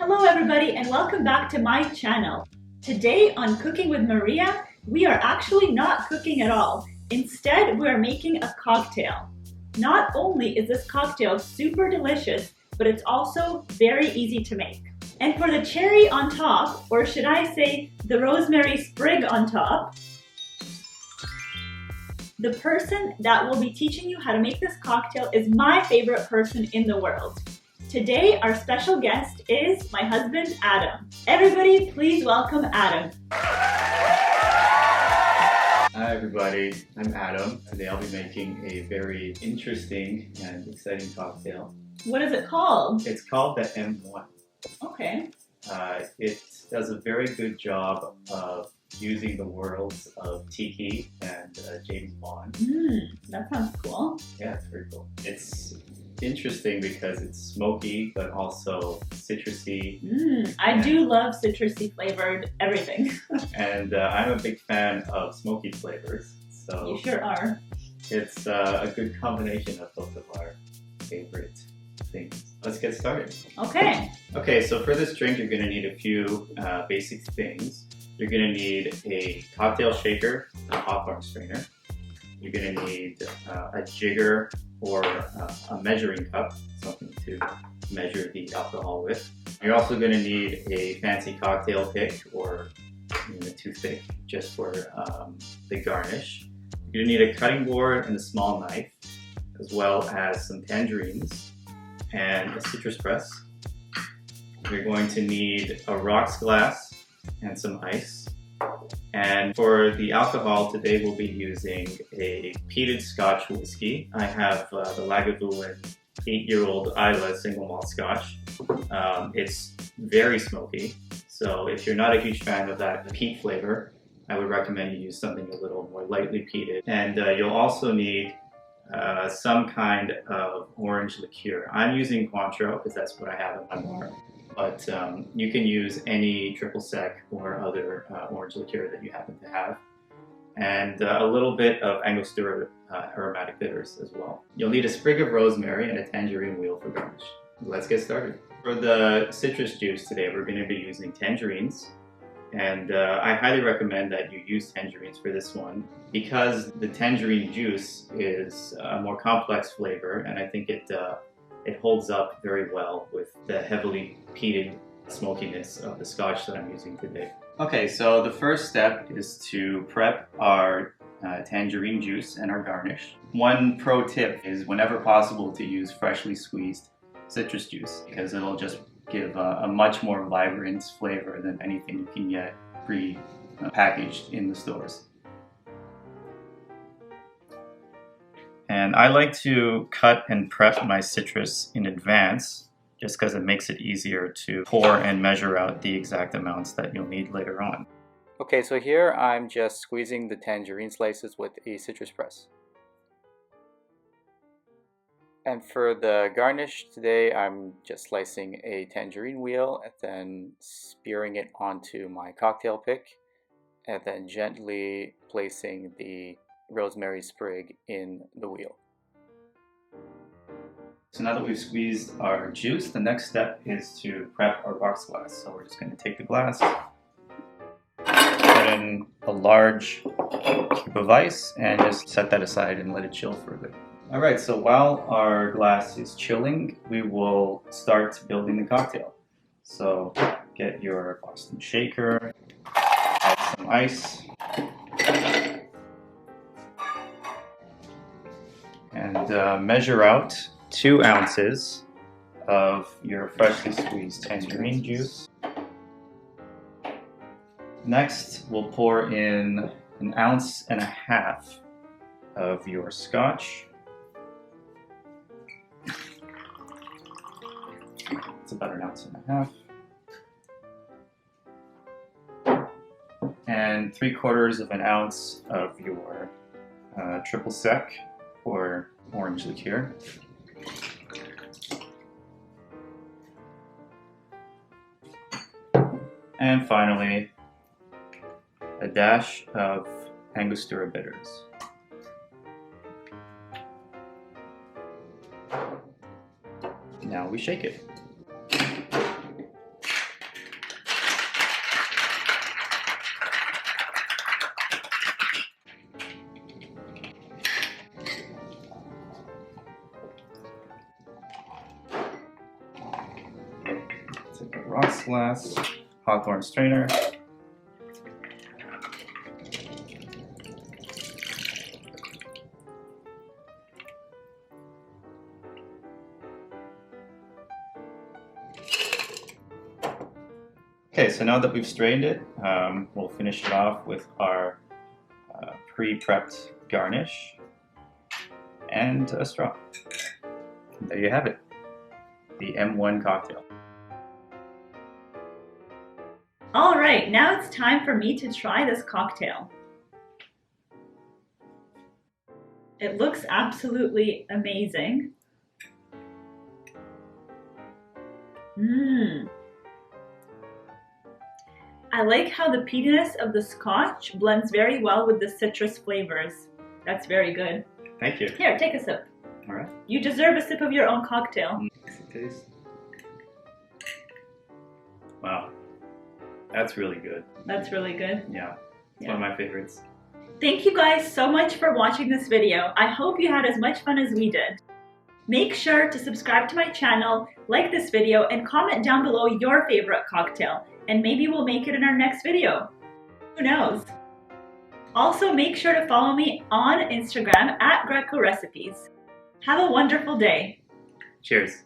Hello everybody and welcome back to my channel. Today on Cooking with Maria, we are actually not cooking at all. Instead, we are making a cocktail. Not only is this cocktail super delicious, but it's also very easy to make. And for the cherry on top, or should I say the rosemary sprig on top, the person that will be teaching you how to make this cocktail is my favorite person in the world. Today, our special guest is my husband, Adam. Everybody, please welcome Adam. Hi everybody, I'm Adam. Today I'll be making a very interesting and exciting cocktail. What is it called? It's called the M1. Okay. It does a very good job of using the worlds of Tiki and James Bond. That sounds cool. Yeah, it's very cool. It's interesting because it's smoky but also citrusy. I do love citrusy flavored everything. And I'm a big fan of smoky flavors. So You sure are. it's a good combination of both of our favorite things. Let's get started. Okay. Okay, so for this drink, you're going to need a few basic things. You're going to need a cocktail shaker, a Hawthorne strainer. You're going to need a jigger or a measuring cup, something to measure the alcohol with. You're also going to need a fancy cocktail pick or a toothpick just for the garnish. You're going to need a cutting board and a small knife, as well as some tangerines and a citrus press. You're going to need a rocks glass and some ice. And for the alcohol, today we'll be using a peated scotch whiskey. I have the Lagavulin 8-year-old Isla single malt scotch. It's very smoky, so if you're not a huge fan of that peat flavor, I would recommend you use something a little more lightly peated. And you'll also need some kind of orange liqueur. I'm using Cointreau because that's what I have in my bar. But you can use any triple sec or other orange liqueur that you happen to have. And a little bit of Angostura aromatic bitters as well. You'll need a sprig of rosemary and a tangerine wheel for garnish. Let's get started. For the citrus juice today, we're going to be using tangerines. And I highly recommend that you use tangerines for this one because the tangerine juice is a more complex flavor, and I think it holds up very well with the heavily peated smokiness of the scotch that I'm using today. Okay, so the first step is to prep our tangerine juice and our garnish. One pro tip is whenever possible to use freshly squeezed citrus juice because it'll just give a much more vibrant flavor than anything you can get pre-packaged in the stores. And I like to cut and prep my citrus in advance just because it makes it easier to pour and measure out the exact amounts that you'll need later on. Okay, so here I'm just squeezing the tangerine slices with a citrus press. And for the garnish today, I'm just slicing a tangerine wheel and then spearing it onto my cocktail pick and then gently placing the rosemary sprig in the wheel. So now that we've squeezed our juice, the next step is to prep our rocks glass. So we're just going to take the glass, put in a large cube of ice, and just set that aside and let it chill for a bit. Alright, so while our glass is chilling, we will start building the cocktail. So get your Boston shaker, add some ice, and measure out 2 ounces of your freshly squeezed tangerine juice. Next, we'll pour in 1.5 ounces of your scotch. It's about 1.5 ounces. And 3/4 ounce of your triple sec or orange liqueur. And finally, a dash of Angostura bitters. Now we shake it. Take a rocks glass, Hawthorne strainer. Okay, so now that we've strained it, we'll finish it off with our pre-prepped garnish and a straw. And there you have it, the M1 cocktail. All right, now it's time for me to try this cocktail. It looks absolutely amazing. I like how the peatiness of the scotch blends very well with the citrus flavors. That's very good. Thank you. Here, take a sip. All right. You deserve a sip of your own cocktail. Taste. Wow, that's really good. That's really good. Yeah, it's one of my favorites. Thank you guys so much for watching this video. I hope you had as much fun as we did. Make sure to subscribe to my channel, like this video, and comment down below your favorite cocktail. And maybe we'll make it in our next video. Who knows? Also, make sure to follow me on Instagram at Greco Recipes. Have a wonderful day. Cheers.